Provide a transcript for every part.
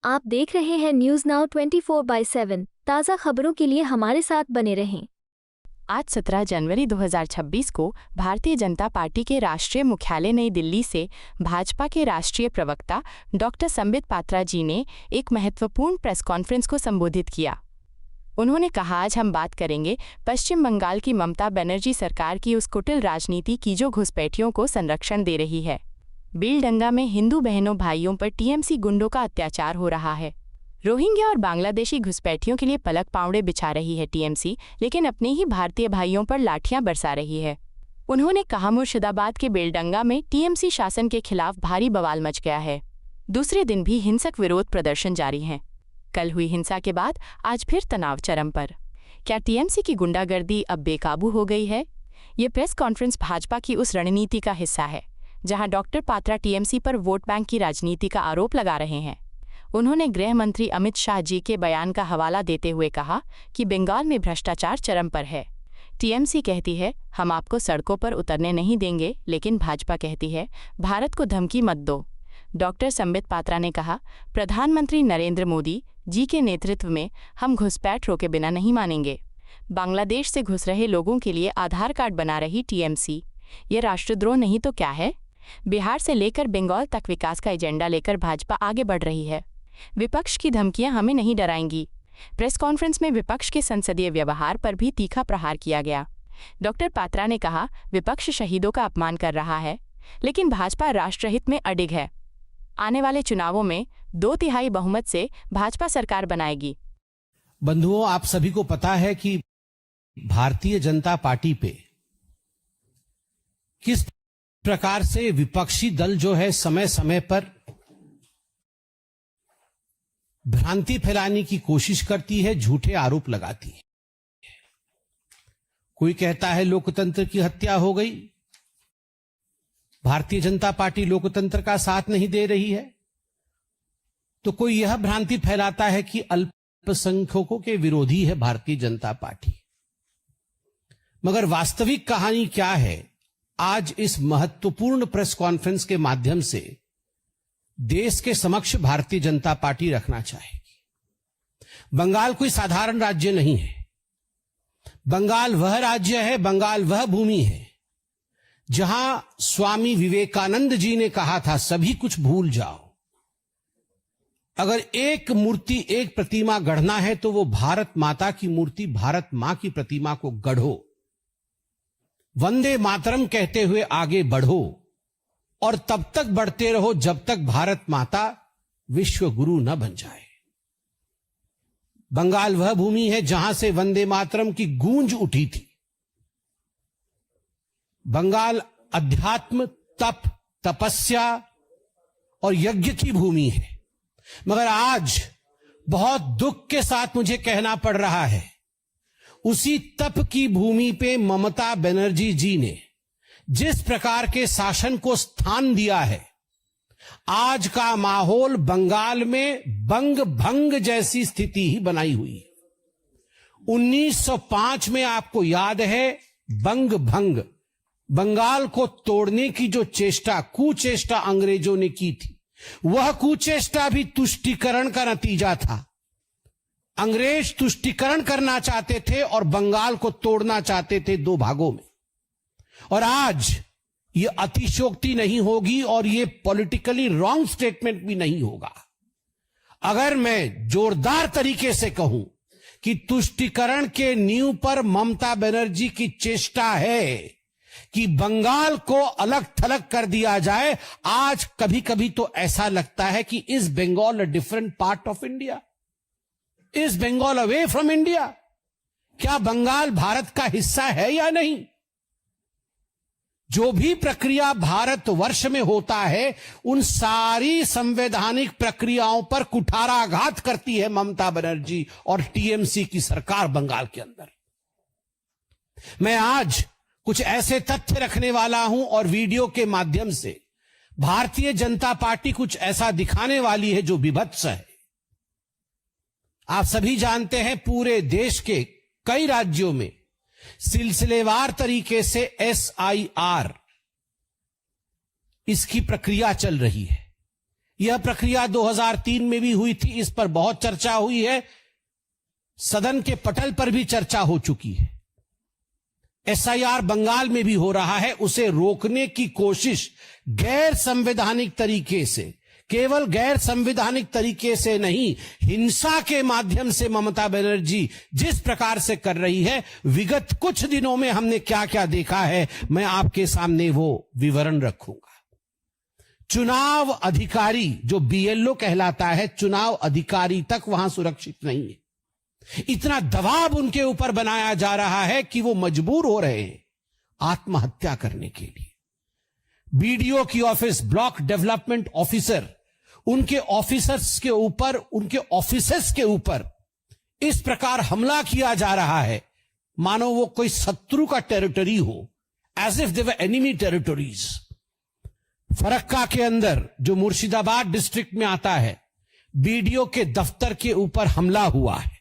आप देख रहे हैं न्यूज नाउ 24/7। ताज़ा खबरों के लिए हमारे साथ बने रहें। आज 17 जनवरी 2026 को भारतीय जनता पार्टी के राष्ट्रीय मुख्यालय नई दिल्ली से भाजपा के राष्ट्रीय प्रवक्ता डॉक्टर संबित पात्रा जी ने एक महत्वपूर्ण प्रेस कॉन्फ्रेंस को संबोधित किया। उन्होंने कहा, आज हम बात करेंगे पश्चिम बंगाल की ममता बनर्जी सरकार की उस कुटिल राजनीति की जो घुसपैठियों को संरक्षण दे रही है। बेलडंगा में हिंदू बहनों भाइयों पर टीएमसी गुंडों का अत्याचार हो रहा है। रोहिंग्या और बांग्लादेशी घुसपैठियों के लिए पलक पावड़े बिछा रही है टीएमसी, लेकिन अपने ही भारतीय भाइयों पर लाठियां बरसा रही है। उन्होंने कहा, मुर्शिदाबाद के बेलडंगा में टीएमसी शासन के खिलाफ भारी बवाल मच गया है। दूसरे दिन भी हिंसक विरोध प्रदर्शन जारी हैं। कल हुई हिंसा के बाद आज फिर तनाव चरम पर। क्या टीएमसी की गुंडागर्दी अब बेकाबू हो गई है? ये प्रेस कॉन्फ्रेंस भाजपा की उस रणनीति का हिस्सा है जहां डॉक्टर पात्रा टीएमसी पर वोट बैंक की राजनीति का आरोप लगा रहे हैं। उन्होंने गृह मंत्री अमित शाह जी के बयान का हवाला देते हुए कहा कि बंगाल में भ्रष्टाचार चरम पर है। टीएमसी कहती है, हम आपको सड़कों पर उतरने नहीं देंगे, लेकिन भाजपा कहती है, भारत को धमकी मत दो। डॉक्टर संबित पात्रा ने कहा, प्रधानमंत्री नरेंद्र मोदी जी के नेतृत्व में हम घुसपैठ रोके बिना नहीं मानेंगे। बांग्लादेश से घुस रहे लोगों के लिए आधार कार्ड बना रही टीएमसी, ये राष्ट्रद्रोह नहीं तो क्या है? बिहार से लेकर बंगाल तक विकास का एजेंडा लेकर भाजपा आगे बढ़ रही है। विपक्ष की धमकियां हमें नहीं डराएंगी। प्रेस कॉन्फ्रेंस में विपक्ष के संसदीय व्यवहार पर भी तीखा प्रहार किया गया। डॉक्टर पात्रा ने कहा, विपक्ष शहीदों का अपमान कर रहा है, लेकिन भाजपा राष्ट्रहित में अडिग है। आने वाले चुनावों में 2/3 बहुमत से भाजपा सरकार बनाएगी। बंधुओं, आप सभी को पता है कि भारतीय जनता पार्टी पे किस प्रकार से विपक्षी दल जो है समय समय पर भ्रांति फैलाने की कोशिश करती है, झूठे आरोप लगाती है। कोई कहता है लोकतंत्र की हत्या हो गई, भारतीय जनता पार्टी लोकतंत्र का साथ नहीं दे रही है, तो कोई यह भ्रांति फैलाता है कि अल्पसंख्यकों के विरोधी है भारतीय जनता पार्टी। मगर वास्तविक कहानी क्या है, आज इस महत्वपूर्ण प्रेस कॉन्फ्रेंस के माध्यम से देश के समक्ष भारतीय जनता पार्टी रखना चाहेगी। बंगाल कोई साधारण राज्य नहीं है। बंगाल वह राज्य है, बंगाल वह भूमि है जहां स्वामी विवेकानंद जी ने कहा था, सभी कुछ भूल जाओ। अगर एक मूर्ति, एक प्रतिमा गढ़ना है तो वो भारत माता की मूर्ति, भारत मां की प्रतिमा को गढ़ो। वंदे मातरम कहते हुए आगे बढ़ो और तब तक बढ़ते रहो जब तक भारत माता विश्व गुरु न बन जाए। बंगाल वह भूमि है जहां से वंदे मातरम की गूंज उठी थी। बंगाल अध्यात्म, तप, तपस्या और यज्ञ की भूमि है। मगर आज बहुत दुख के साथ मुझे कहना पड़ रहा है, उसी तप की भूमि पे ममता बनर्जी जी ने जिस प्रकार के शासन को स्थान दिया है, आज का माहौल बंगाल में बंग भंग जैसी स्थिति ही बनाई हुई है। 1905 में आपको याद है, बंग भंग, बंगाल को तोड़ने की जो चेष्टा, कुचेष्टा अंग्रेजों ने की थी, वह कुचेष्टा भी तुष्टीकरण का नतीजा था। अंग्रेज तुष्टीकरण करना चाहते थे और बंगाल को तोड़ना चाहते थे दो भागों में। और आज ये अतिशयोक्ति नहीं होगी और ये पॉलिटिकली रॉन्ग स्टेटमेंट भी नहीं होगा अगर मैं जोरदार तरीके से कहूं कि तुष्टीकरण के नींव पर ममता बनर्जी की चेष्टा है कि बंगाल को अलग थलग कर दिया जाए। आज कभी कभी तो ऐसा लगता है कि is Bengal a different part of India? Is Bengal away from India? क्या बंगाल भारत का हिस्सा है या नहीं? जो भी प्रक्रिया भारतवर्ष में होता है, उन सारी संवैधानिक प्रक्रियाओं पर कुठाराघात करती है ममता बनर्जी और टीएमसी की सरकार बंगाल के अंदर। मैं आज कुछ ऐसे तथ्य रखने वाला हूं और वीडियो के माध्यम से भारतीय जनता पार्टी कुछ ऐसा दिखाने वाली है जो विभत्स है। आप सभी जानते हैं, पूरे देश के कई राज्यों में सिलसिलेवार तरीके से एसआईआर इसकी प्रक्रिया चल रही है। यह प्रक्रिया 2003 में भी हुई थी, इस पर बहुत चर्चा हुई है, सदन के पटल पर भी चर्चा हो चुकी है। एसआईआर बंगाल में भी हो रहा है, उसे रोकने की कोशिश गैर संवैधानिक तरीके से, केवल गैर संवैधानिक तरीके से नहीं, हिंसा के माध्यम से ममता बनर्जी जिस प्रकार से कर रही है, विगत कुछ दिनों में हमने क्या क्या देखा है, मैं आपके सामने वो विवरण रखूंगा। चुनाव अधिकारी जो बीएलओ कहलाता है, चुनाव अधिकारी तक वहां सुरक्षित नहीं है। इतना दबाव उनके ऊपर बनाया जा रहा है कि वो मजबूर हो रहे हैं आत्महत्या करने के लिए। बीडीओ की ऑफिस, ब्लॉक डेवलपमेंट ऑफिसर, उनके ऑफिसर्स के ऊपर, उनके ऑफिसर्स के ऊपर इस प्रकार हमला किया जा रहा है मानो वो कोई शत्रु का टेरिटरी हो, as if they were enemy territories. Farakka के अंदर जो मुर्शिदाबाद डिस्ट्रिक्ट में आता है, बीडीओ के दफ्तर के ऊपर हमला हुआ है,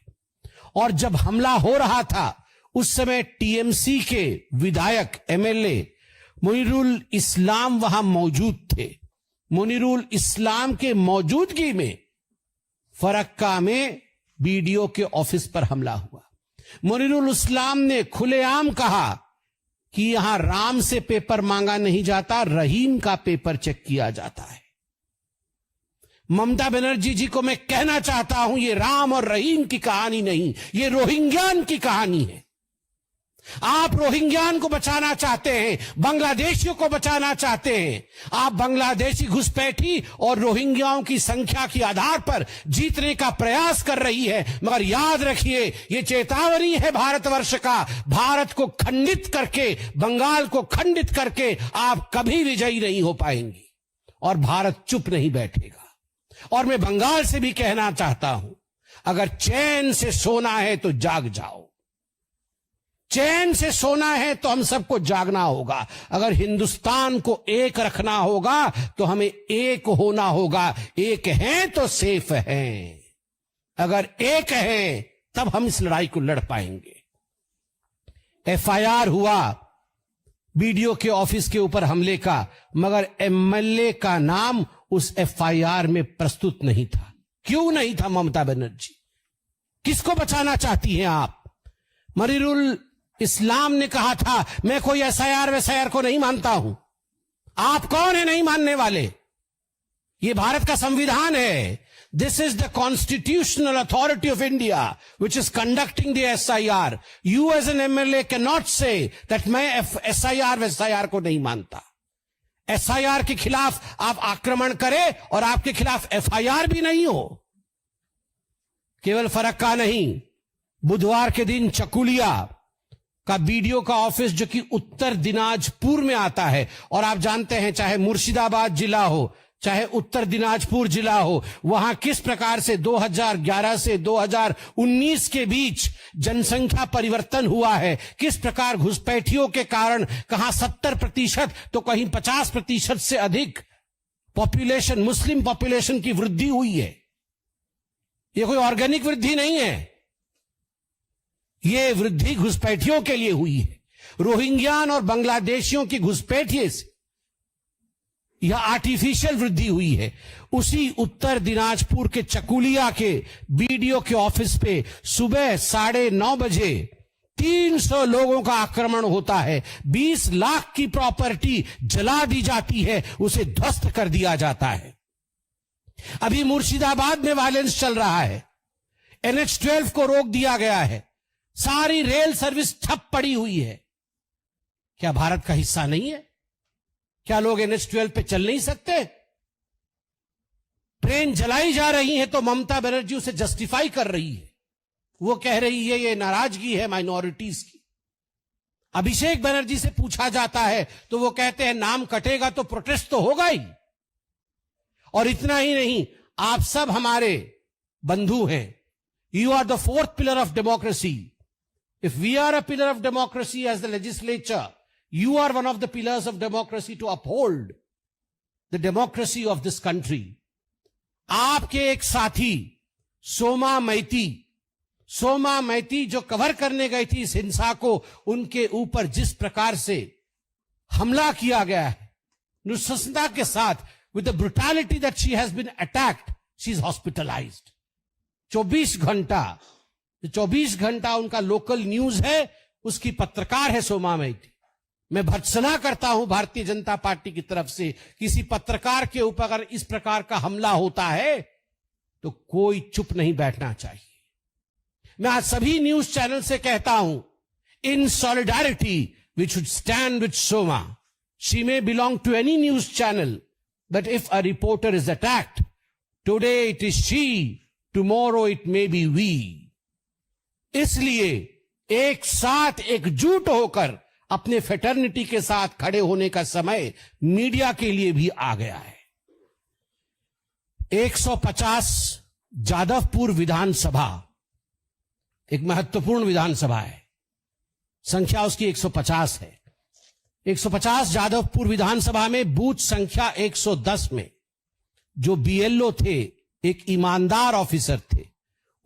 और जब हमला हो रहा था उस समय टीएमसी के विधायक एमएलए मुनीरुल इस्लाम वहां मौजूद थे। मुनीरुल इस्लाम के मौजूदगी में फरक्का में बीडीओ के ऑफिस पर हमला हुआ। मुनीरुल इस्लाम ने खुलेआम कहा कि यहां राम से पेपर मांगा नहीं जाता, रहीम का पेपर चेक किया जाता है। ममता बनर्जी जी को मैं कहना चाहता हूं, ये राम और रहीम की कहानी नहीं, ये रोहिंग्यान की कहानी है। आप रोहिंग्यान को बचाना चाहते हैं, बांग्लादेशियों को बचाना चाहते हैं। आप बांग्लादेशी घुसपैठी और रोहिंग्याओं की संख्या के आधार पर जीतने का प्रयास कर रही है, मगर याद रखिए ये चेतावनी है भारतवर्ष का। भारत को खंडित करके, बंगाल को खंडित करके आप कभी विजयी नहीं हो पाएंगे, और भारत चुप नहीं बैठेगा। और मैं बंगाल से भी कहना चाहता हूं, अगर चैन से सोना है तो जाग जाओ। चैन से सोना है तो हम सबको जागना होगा। अगर हिंदुस्तान को एक रखना होगा तो हमें एक होना होगा। एक हैं तो सेफ हैं, अगर एक हैं तब हम इस लड़ाई को लड़ पाएंगे। एफआईआर हुआ बीडीओ के ऑफिस के ऊपर हमले का, मगर एमएलए का नाम उस एफआईआर में प्रस्तुत नहीं था। क्यों नहीं था ममता बनर्जी? किसको बचाना चाहती हैं आप? मुनीरुल इस्लाम ने कहा था मैं कोई एसआईआर को नहीं मानता हूं। आप कौन है नहीं मानने वाले? ये भारत का संविधान है। This is the constitutional authority of India which is conducting the SIR. You as an MLA can not say that मैं एसआईआर को नहीं मानता। एसआईआर के खिलाफ आप आक्रमण करें और आपके खिलाफ एफआईआर भी नहीं हो। केवल फरक्का नहीं, बुधवार के दिन चकुलिया का बीडीओ का ऑफिस जो कि उत्तर दिनाजपुर में आता है, और आप जानते हैं चाहे मुर्शिदाबाद जिला हो चाहे उत्तर दिनाजपुर जिला हो, वहां किस प्रकार से 2011 से 2019 के बीच जनसंख्या परिवर्तन हुआ है, किस प्रकार घुसपैठियों के कारण कहां 70% तो कहीं 50% से अधिक पॉपुलेशन, मुस्लिम पॉपुलेशन की वृद्धि हुई है। यह कोई ऑर्गेनिक वृद्धि नहीं है, ये वृद्धि घुसपैठियों के लिए हुई है। रोहिंग्यान और बांग्लादेशियों की घुसपैठिए से यह आर्टिफिशियल वृद्धि हुई है। उसी उत्तर दिनाजपुर के चकुलिया के बीडीओ के ऑफिस पे सुबह 9:30 बजे 300 लोगों का आक्रमण होता है। 20 लाख की प्रॉपर्टी जला दी जाती है, उसे ध्वस्त कर दिया जाता है। अभी मुर्शिदाबाद में वायलेंस चल रहा है, NH-12 को रोक दिया गया है, सारी रेल सर्विस ठप पड़ी हुई है। क्या भारत का हिस्सा नहीं है? क्या लोग NH-12 पे चल नहीं सकते? ट्रेन जलाई जा रही है तो ममता बनर्जी उसे जस्टिफाई कर रही है। वो कह रही है ये नाराजगी है माइनॉरिटीज की। अभिषेक बनर्जी से पूछा जाता है तो वो कहते हैं नाम कटेगा तो प्रोटेस्ट तो होगा ही। और इतना ही नहीं, आप सब हमारे बंधु हैं। You are the fourth pillar of democracy. If we are a pillar of democracy as the legislature, you are one of the pillars of democracy to uphold the democracy of this country. आपके एक साथी सोमा मैती जो cover करने गई थी इस हिंसा को, उनके ऊपर जिस प्रकार से हमला किया गया है, नृशंसता के साथ with the brutality that she has been attacked, she is hospitalized. 24 घंटा उनका लोकल न्यूज है, उसकी पत्रकार है सोमा मैती। मैं भर्त्सना करता हूं भारतीय जनता पार्टी की तरफ से, किसी पत्रकार के ऊपर अगर इस प्रकार का हमला होता है तो कोई चुप नहीं बैठना चाहिए। मैं आज सभी न्यूज चैनल से कहता हूं, in solidarity we should stand with Soma. She may belong to any news channel, but if a reporter is attacked, today it is she, tomorrow it may be we. इसलिए एक साथ एकजुट होकर अपने फेटर्निटी के साथ खड़े होने का समय मीडिया के लिए भी आ गया है। 150 जादवपुर विधानसभा एक महत्वपूर्ण विधानसभा है, संख्या उसकी 150 है। 150 जादवपुर विधानसभा में बूथ संख्या 110 में जो बीएलओ थे, एक ईमानदार ऑफिसर थे,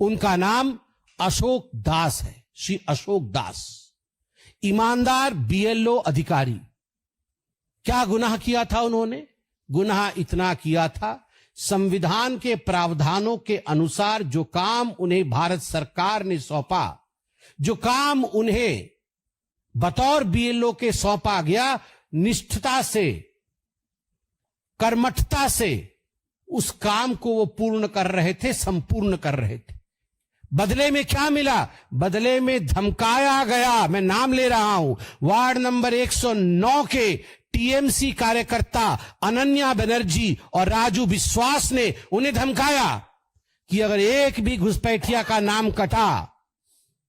उनका नाम अशोक दास है, श्री अशोक दास। ईमानदार बीएलओ अधिकारी। क्या गुनाह किया था उन्होंने? गुनाह इतना किया था, संविधान के प्रावधानों के अनुसार जो काम उन्हें भारत सरकार ने सौंपा, जो काम उन्हें बतौर बीएलओ के सौंपा गया, निष्ठता से, कर्मठता से उस काम को वो पूर्ण कर रहे थे, संपूर्ण कर रहे थे। बदले में क्या मिला? बदले में धमकाया गया। मैं नाम ले रहा हूं, वार्ड नंबर 109 के टीएमसी कार्यकर्ता अनन्या बनर्जी और राजू विश्वास ने उन्हें धमकाया कि अगर एक भी घुसपैठिया का नाम कटा,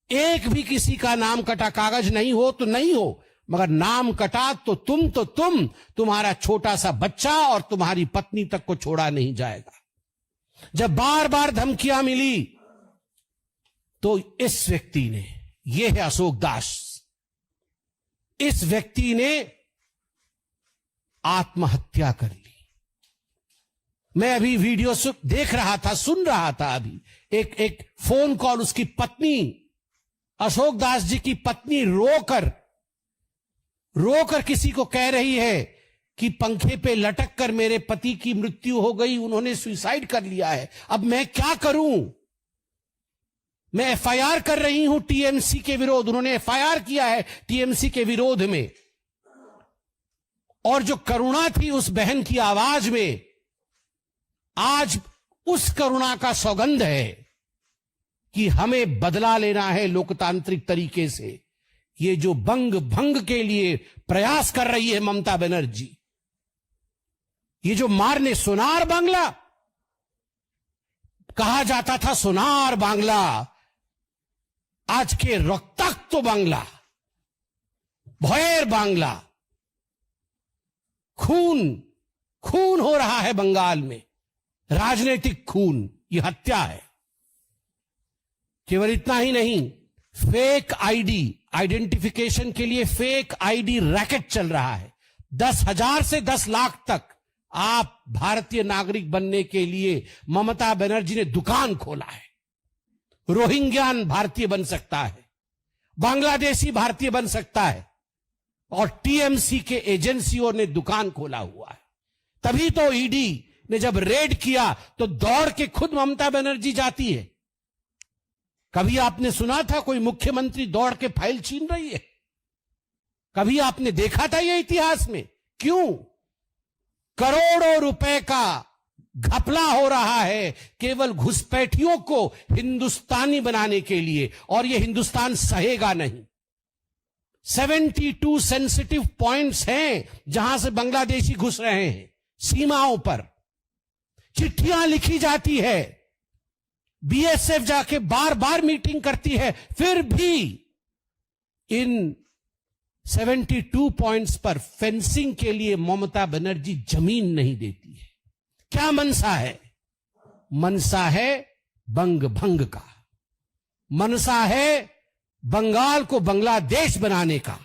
एक भी किसी का नाम कटा, कागज नहीं हो तो नहीं हो, मगर नाम कटा तो तुम, तुम्हारा छोटा सा बच्चा और तुम्हारी पत्नी तक को छोड़ा नहीं जाएगा। जब बार बार धमकियां मिली तो इस व्यक्ति ने, यह है अशोक दास, इस व्यक्ति ने आत्महत्या कर ली। मैं अभी वीडियो देख रहा था, सुन रहा था, अभी एक फोन कॉल, उसकी पत्नी, अशोक दास जी की पत्नी रोकर किसी को कह रही है कि पंखे पे लटक कर मेरे पति की मृत्यु हो गई, उन्होंने सुसाइड कर लिया है, अब मैं क्या करूं? मैं एफआईआर कर रही हूं टीएमसी के विरोध। उन्होंने एफआईआर किया है टीएमसी के विरोध में। और जो करुणा थी उस बहन की आवाज में, आज उस करुणा का सौगंध है कि हमें बदला लेना है लोकतांत्रिक तरीके से। ये जो बंग भंग के लिए प्रयास कर रही है ममता बनर्जी, ये जो मारने, सोनार बांग्ला कहा जाता था, सोनार बांग्ला, आज के रक्ताक्त बांग्ला, भयर बांग्ला, खून हो रहा है बंगाल में, राजनीतिक खून, ये हत्या है। केवल इतना ही नहीं, फेक आईडी, आइडेंटिफिकेशन के लिए फेक आईडी रैकेट चल रहा है। 10,000 से 10 लाख तक आप भारतीय नागरिक बनने के लिए ममता बनर्जी ने दुकान खोला है। रोहिंग्यान भारतीय बन सकता है, बांग्लादेशी भारतीय बन सकता है, और टीएमसी के एजेंसियों ने दुकान खोला हुआ है। तभी तो ईडी ने जब रेड किया तो दौड़ के खुद ममता बनर्जी जाती है। कभी आपने सुना था कोई मुख्यमंत्री दौड़ के फाइल छीन रही है? कभी आपने देखा था यह इतिहास में? क्यों? करोड़ों रुपए का घपला हो रहा है केवल घुसपैठियों को हिंदुस्तानी बनाने के लिए, और यह हिंदुस्तान सहेगा नहीं। 72 सेंसिटिव पॉइंट्स हैं जहां से बांग्लादेशी घुस रहे हैं, सीमाओं पर चिट्ठियां लिखी जाती है, बीएसएफ जाके बार बार मीटिंग करती है, फिर भी इन 72 पॉइंट्स पर फेंसिंग के लिए ममता बनर्जी जमीन नहीं देती है। क्या मनसा है? मनसा है बंग भंग का, मनसा है बंगाल को बांग्लादेश बनाने का।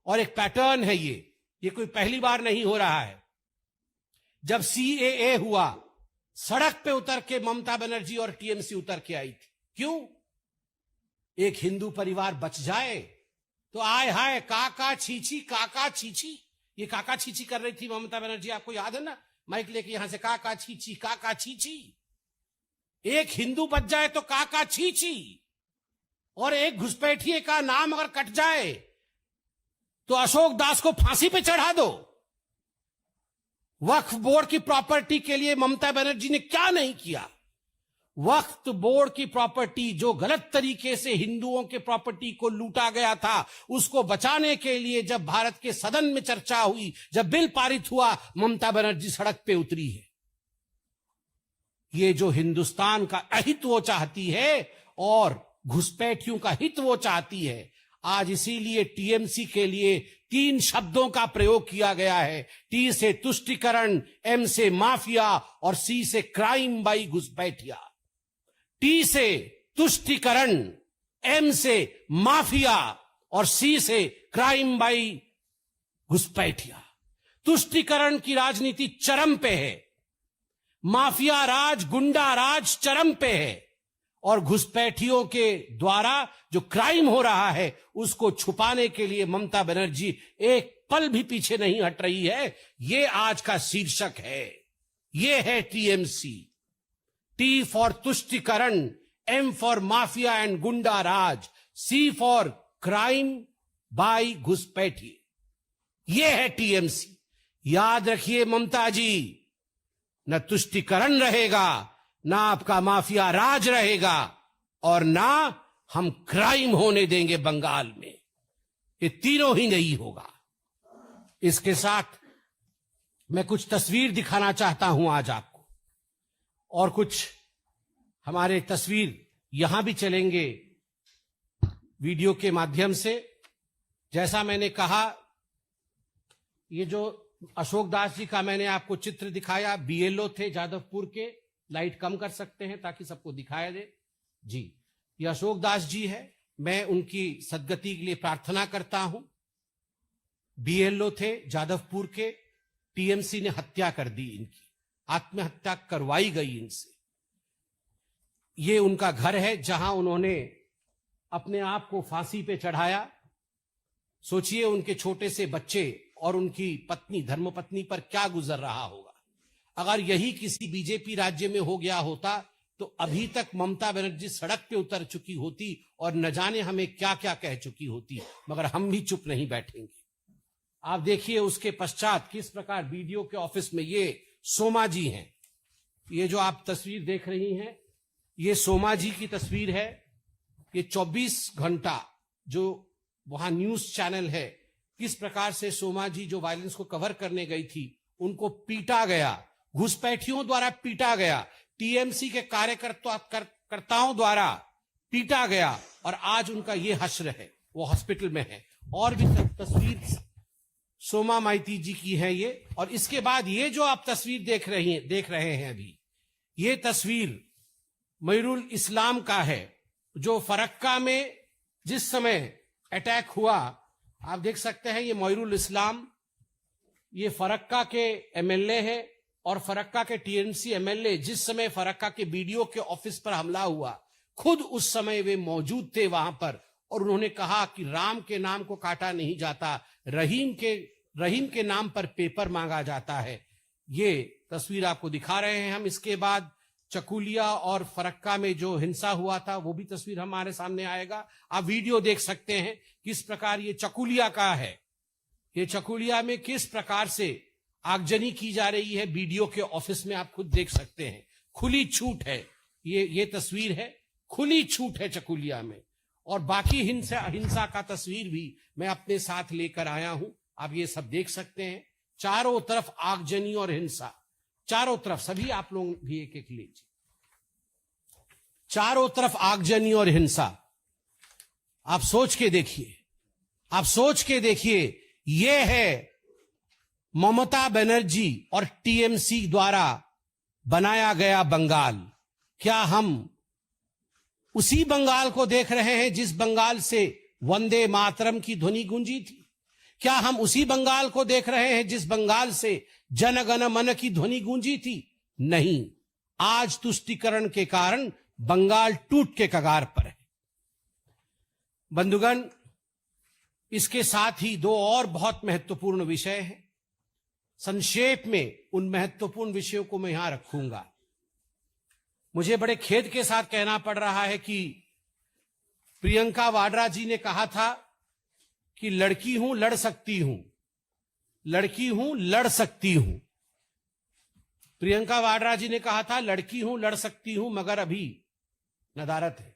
और एक पैटर्न है ये कोई पहली बार नहीं हो रहा है। जब सीएए हुआ, सड़क पे उतर के ममता बनर्जी और टीएमसी उतर के आई थी। क्यों? एक हिंदू परिवार बच जाए तो आय हाय काका छीछी, काका छीछी, ये काका छीछी कर रही थी ममता बनर्जी, आपको याद है ना? माइक लेके यहां से काका छीची काका छीची। एक हिंदू बच जाए तो काका छीची, और एक घुसपैठिए का नाम अगर कट जाए तो अशोक दास को फांसी पे चढ़ा दो। वक्फ बोर्ड की प्रॉपर्टी के लिए ममता बनर्जी ने क्या नहीं किया। वक्फ बोर्ड की प्रॉपर्टी जो गलत तरीके से हिंदुओं के प्रॉपर्टी को लूटा गया था, उसको बचाने के लिए जब भारत के सदन में चर्चा हुई, जब बिल पारित हुआ, ममता बनर्जी सड़क पे उतरी है। ये जो हिंदुस्तान का अहित वो चाहती है और घुसपैठियों का हित वो चाहती है। आज इसीलिए टीएमसी के लिए 3 शब्दों का प्रयोग किया गया है। टी से तुष्टिकरण, एम से माफिया और सी से क्राइम बाई घुसपैठिया। टी से तुष्टिकरण, एम से माफिया और सी से क्राइम बाई घुसपैठिया। तुष्टिकरण की राजनीति चरम पे है, माफिया राज, गुंडा राज चरम पे है, और घुसपैठियों के द्वारा जो क्राइम हो रहा है उसको छुपाने के लिए ममता बनर्जी एक पल भी पीछे नहीं हट रही है। ये आज का शीर्षक है। ये है टीएमसी। टी फॉर तुष्टिकरण, एम फॉर माफिया एंड गुंडा राज, सी फॉर क्राइम बाय घुसपैठी। ये है टीएमसी। याद रखिए ममता जी, न तुष्टिकरण रहेगा, ना आपका माफिया राज रहेगा, और ना हम क्राइम होने देंगे बंगाल में। ये तीनों ही नहीं होगा। इसके साथ मैं कुछ तस्वीर दिखाना चाहता हूं आज आपको, और कुछ हमारे तस्वीर यहां भी चलेंगे वीडियो के माध्यम से। जैसा मैंने कहा, ये जो अशोक दास जी का मैंने आपको चित्र दिखाया, बीएलओ थे जादवपुर के। लाइट कम कर सकते हैं ताकि सबको दिखाया दे जी। ये अशोक दास जी है। मैं उनकी सद्गति के लिए प्रार्थना करता हूं। बीएलओ थे जादवपुर के। टीएमसी ने हत्या कर दी इनकी, आत्महत्या करवाई गई इनसे। ये उनका घर है जहां उन्होंने अपने आप को फांसी पे चढ़ाया। सोचिए उनके छोटे से बच्चे और उनकी पत्नी, धर्मपत्नी पर क्या गुजर रहा होगा। अगर यही किसी बीजेपी राज्य में हो गया होता तो अभी तक ममता बनर्जी सड़क पे उतर चुकी होती और न जाने हमें क्या क्या कह चुकी होती, मगर हम भी चुप नहीं बैठेंगे। आप देखिए उसके पश्चात किस प्रकार वीडियो के ऑफिस में ये सोमा जी हैं। ये जो आप तस्वीर देख रही हैं, ये सोमा जी की तस्वीर है। ये 24 घंटा जो वहां न्यूज चैनल है, किस प्रकार से सोमा जी जो वायलेंस को कवर करने गई थी, उनको पीटा गया, घुसपैठियों द्वारा पीटा गया, टीएमसी के कार्यकर्ताओं द्वारा पीटा गया, और आज उनका ये हश्र है, वो हॉस्पिटल में है। और भी तस्वीर सोमा माइती जी की है ये। और इसके बाद ये जो आप तस्वीर देख रहे हैं अभी, ये तस्वीर मयूरुल इस्लाम का है, जो फरक्का में जिस समय अटैक हुआ, आप देख सकते हैं। ये मयूरुल इस्लाम, ये फरक्का के एमएलए है, और फरक्का के टीएमसी एमएलए जिस समय फरक्का के बीडीओ के ऑफिस पर हमला हुआ, खुद उस समय वे मौजूद थे वहां पर, और उन्होंने कहा कि राम के नाम को काटा नहीं जाता, रहीम के नाम पर पेपर मांगा जाता है। ये तस्वीर आपको दिखा रहे हैं हम। इसके बाद चकुलिया और फरक्का में जो हिंसा हुआ था, वो भी तस्वीर हमारे सामने आएगा। आप वीडियो देख सकते हैं किस प्रकार ये चकुलिया का है। ये चकुलिया में किस प्रकार से आगजनी की जा रही है, बीडीओ के ऑफिस में आप खुद देख सकते हैं। खुली छूट है, ये तस्वीर है, खुली छूट है चकुलिया में। और बाकी हिंसा का तस्वीर भी मैं अपने साथ लेकर आया हूं, आप ये सब देख सकते हैं। चारों तरफ आगजनी और हिंसा, चारों तरफ, सभी आप लोग भी एक एक लीजिए। चारों तरफ आगजनी और हिंसा। आप सोच के देखिए, आप सोच के देखिए। यह है ममता बनर्जी और टीएमसी द्वारा बनाया गया बंगाल। क्या हम उसी बंगाल को देख रहे हैं जिस बंगाल से वंदे मातरम की ध्वनि गूंजी थी? क्या हम उसी बंगाल को देख रहे हैं जिस बंगाल से जन गण मन की ध्वनि गूंजी थी? नहीं। आज तुष्टिकरण के कारण बंगाल टूट के कगार पर है। बंधुगण, इसके साथ ही 2 और बहुत महत्वपूर्ण विषय हैं। संक्षेप में उन महत्वपूर्ण विषयों को मैं यहां रखूंगा। मुझे बड़े खेद के साथ कहना पड़ रहा है कि प्रियंका वाड्रा जी ने कहा था कि लड़की हूं, लड़ सकती हूं, लड़की हूं, लड़ सकती हूं। प्रियंका वाड्रा जी ने कहा था लड़की हूं, लड़ सकती हूं, मगर अभी नदारत है।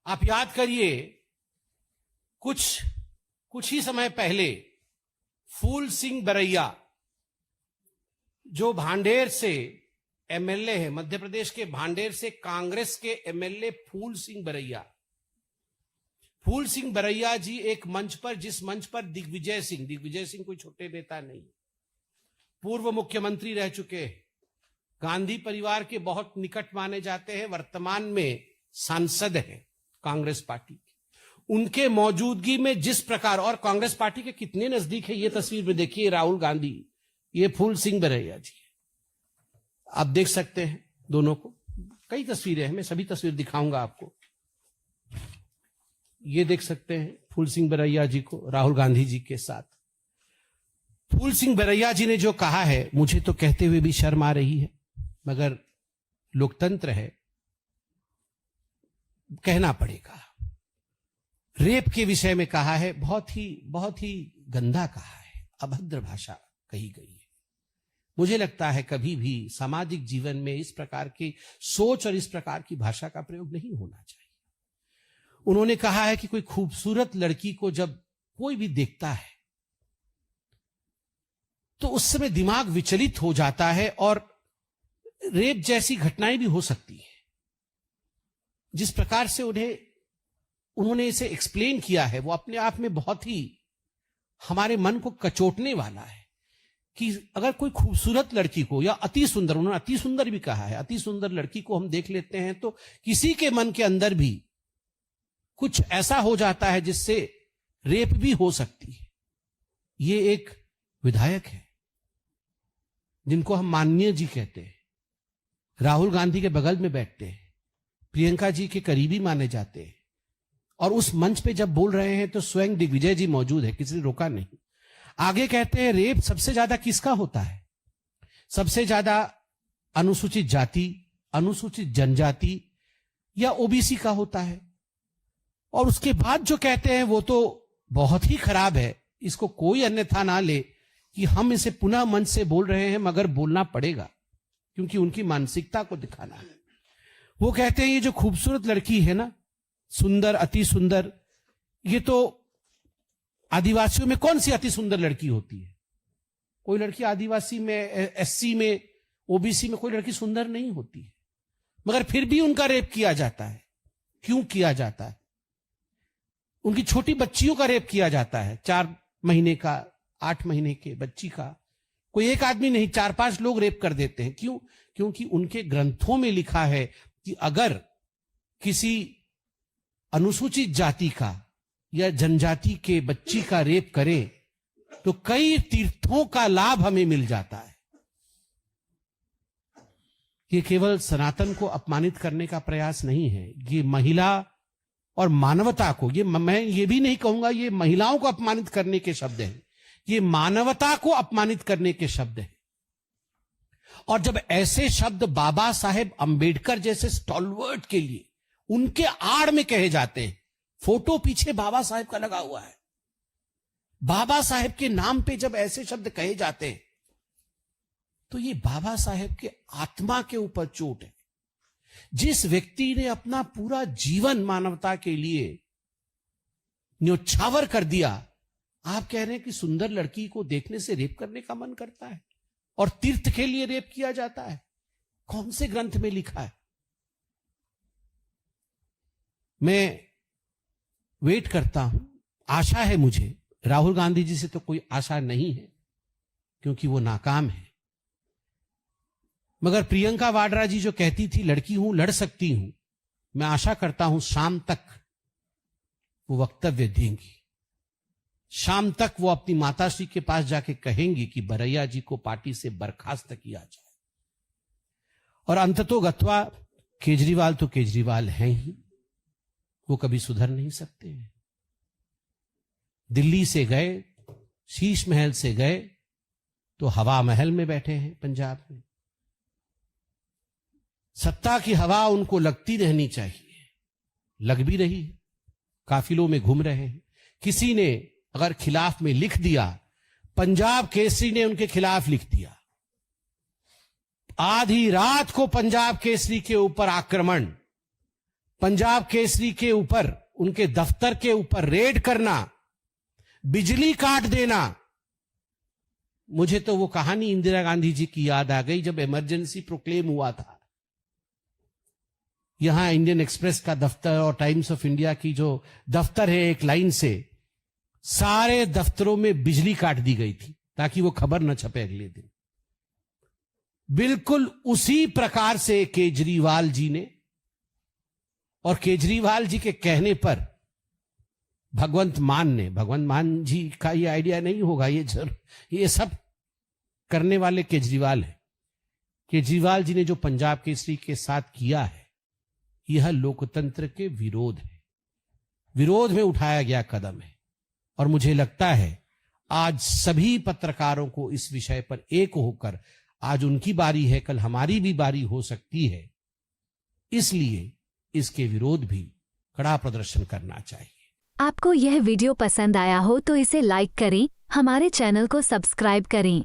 आप याद करिए, कुछ ही समय पहले फूल सिंह बरैया, जो भांडेर से एमएलए है, मध्य प्रदेश के भांडेर से कांग्रेस के एमएलए फूल सिंह बरैया जी एक मंच पर, जिस मंच पर दिग्विजय सिंह कोई छोटे नेता नहीं, पूर्व मुख्यमंत्री रह चुके हैं, गांधी परिवार के बहुत निकट माने जाते हैं, वर्तमान में सांसद हैं कांग्रेस पार्टी के, उनके मौजूदगी में जिस प्रकार, और कांग्रेस पार्टी के कितने नजदीक है ये तस्वीर में देखिए, राहुल गांधी, ये फूल सिंह बरैया जी, आप देख सकते हैं दोनों को। कई तस्वीरें हैं, मैं सभी तस्वीर दिखाऊंगा आपको। ये देख सकते हैं फूल सिंह बरैया जी को राहुल गांधी जी के साथ। फूल सिंह बरैया जी ने जो कहा है, मुझे तो कहते हुए भी शर्म आ रही है, मगर लोकतंत्र है, कहना पड़ेगा। रेप के विषय में कहा है, बहुत ही गंदा कहा है, अभद्र भाषा कही गई है। मुझे लगता है कभी भी सामाजिक जीवन में इस प्रकार की सोच और इस प्रकार की भाषा का प्रयोग नहीं होना चाहिए। उन्होंने कहा है कि कोई खूबसूरत लड़की को जब कोई भी देखता है तो उस समय दिमाग विचलित हो जाता है और रेप जैसी घटनाएं भी हो सकती है। जिस प्रकार से उन्होंने इसे एक्सप्लेन किया है, वो अपने आप में बहुत ही हमारे मन को कचोटने वाला है कि अगर कोई खूबसूरत लड़की को, या अति सुंदर, उन्होंने अति सुंदर भी कहा है, अति सुंदर लड़की को हम देख लेते हैं तो किसी के मन के अंदर भी कुछ ऐसा हो जाता है जिससे रेप भी हो सकती है। ये एक विधायक है जिनको हम माननीय जी कहते हैं, राहुल गांधी के बगल में बैठते हैं, प्रियंका जी के करीबी माने जाते हैं, और उस मंच पे जब बोल रहे हैं तो स्वयं दिग्विजय जी मौजूद है, किसी ने रोका नहीं। आगे कहते हैं रेप सबसे ज्यादा किसका होता है? सबसे ज्यादा अनुसूचित जाति, अनुसूचित जनजाति या ओबीसी का होता है। और उसके बाद जो कहते हैं वो तो बहुत ही खराब है, इसको कोई अन्यथा ना ले कि हम इसे पुनः मंच से बोल रहे हैं, मगर बोलना पड़ेगा क्योंकि उनकी मानसिकता को दिखाना है। वो कहते हैं ये जो खूबसूरत लड़की है ना, सुंदर, अति सुंदर, ये तो आदिवासियों में कौन सी अति सुंदर लड़की होती है? कोई लड़की आदिवासी में, एससी में, ओबीसी में कोई लड़की सुंदर नहीं होती है, मगर फिर भी उनका रेप किया जाता है। क्यों किया जाता है? उनकी छोटी बच्चियों का रेप किया जाता है, 4 महीने का, 8 महीने के बच्ची का। कोई एक आदमी नहीं, 4-5 लोग रेप कर देते हैं। क्यों? क्योंकि उनके ग्रंथों में लिखा है कि अगर किसी अनुसूचित जाति का या जनजाति के बच्ची का रेप करे तो कई तीर्थों का लाभ हमें मिल जाता है। ये केवल सनातन को अपमानित करने का प्रयास नहीं है, ये महिला और मानवता को, मैं ये भी नहीं कहूंगा ये महिलाओं को अपमानित करने के शब्द हैं, ये मानवता को अपमानित करने के शब्द हैं। और जब ऐसे शब्द बाबा साहेब अंबेडकर जैसे स्टॉलवर्ट के लिए उनके आड़ में कहे जाते हैं, फोटो पीछे बाबा साहेब का लगा हुआ है, बाबा साहेब के नाम पे जब ऐसे शब्द कहे जाते हैं तो ये बाबा साहेब के आत्मा के ऊपर चोट है। जिस व्यक्ति ने अपना पूरा जीवन मानवता के लिए न्योछावर कर दिया, आप कह रहे हैं कि सुंदर लड़की को देखने से रेप करने का मन करता है और तीर्थ के लिए रेप किया जाता है? कौन से ग्रंथ में लिखा है? मैं वेट करता हूं, आशा है मुझे, राहुल गांधी जी से तो कोई आशा नहीं है क्योंकि वो नाकाम है, मगर प्रियंका वाड्रा जी जो कहती थी लड़की हूं, लड़ सकती हूं, मैं आशा करता हूं शाम तक वो वक्तव्य देंगी। शाम तक वो अपनी माताश्री के पास जाके कहेंगी कि बरैया जी को पार्टी से बर्खास्त किया जाए। और अंततोगत्वा केजरीवाल तो केजरीवाल हैं ही, वो कभी सुधर नहीं सकते हैं। दिल्ली से गए, शीश महल से गए तो हवा महल में बैठे हैं पंजाब में। सत्ता की हवा उनको लगती रहनी चाहिए, लग भी रही है, काफिलों में घूम रहे हैं। किसी ने अगर खिलाफ में लिख दिया, पंजाब केसरी ने उनके खिलाफ लिख दिया, आधी रात को पंजाब केसरी के ऊपर आक्रमण, पंजाब केसरी के ऊपर, उनके दफ्तर के ऊपर रेड करना, बिजली काट देना। मुझे तो वो कहानी इंदिरा गांधी जी की याद आ गई जब इमरजेंसी प्रोक्लेम हुआ था। यहां इंडियन एक्सप्रेस का दफ्तर और टाइम्स ऑफ इंडिया की जो दफ्तर है, एक लाइन से सारे दफ्तरों में बिजली काट दी गई थी ताकि वो खबर न छपे अगले दिन। बिल्कुल उसी प्रकार से केजरीवाल जी ने, और केजरीवाल जी के कहने पर भगवंत मान जी का ये आइडिया नहीं होगा, ये सब करने वाले केजरीवाल है। केजरीवाल जी ने जो पंजाब केसरी के साथ किया है, यह लोकतंत्र के विरोध है, विरोध में उठाया गया कदम है। और मुझे लगता है आज सभी पत्रकारों को इस विषय पर एक होकर, आज उनकी बारी है, कल हमारी भी बारी हो सकती है, इसलिए इसके विरोध भी कड़ा प्रदर्शन करना चाहिए। आपको यह वीडियो पसंद आया हो तो इसे लाइक करें, हमारे चैनल को सब्सक्राइब करें।